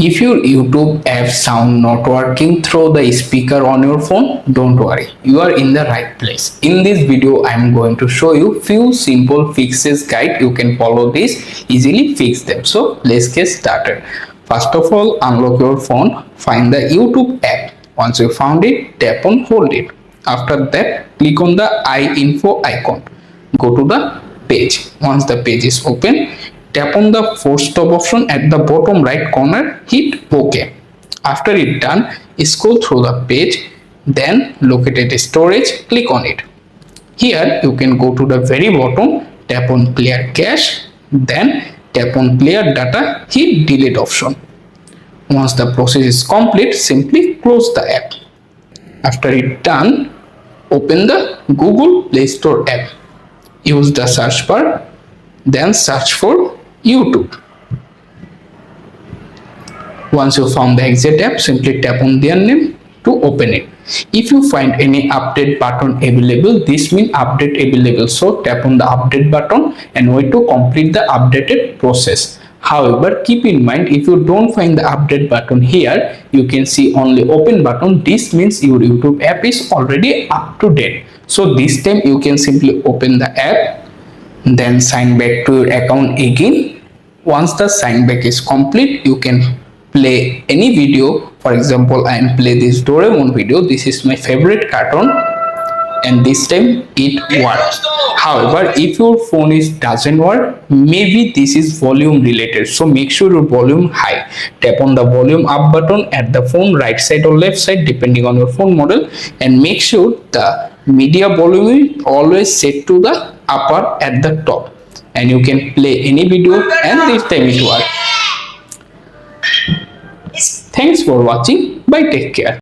If your YouTube app sound not working through the speaker on your phone, don't worry, you are in the right place. In this video, I am going to show you few simple fixes guide. You can follow this, easily fix them. So let's get started. First of all, unlock your phone, find the YouTube app. Once you found it, tap on hold it. After that, click on the info icon. Go to the page. Once the page is open, tap on the force stop option at the bottom right corner, hit OK. After it done, scroll through the page, then locate storage, click on it. Here you can go to the very bottom, tap on clear cache, then tap on clear data, hit delete option. Once the process is complete, simply close the app. After it done, open the Google Play Store app. Use the search bar, then search for YouTube. Once you found the exact app, simply tap on their name to open it. If you find any update button available, this means update available. So tap on the update button and wait to complete the updated process. However, keep in mind, if you don't find the update button here, you can see only open button. This means your YouTube app is already up to date. So this time you can simply open the app, then sign back to your account again. Once the sign back is complete, you can play any video. For example, I am play this Doraemon video. This is my favorite cartoon, and this time it works. However, if your phone doesn't work, maybe this is volume related. So make sure your volume high. Tap on the volume up button at the phone right side or left side depending on your phone model, and make sure the media volume is always set to the upper at the top, and you can play any video and this time it works. Thanks for watching. Bye, take care.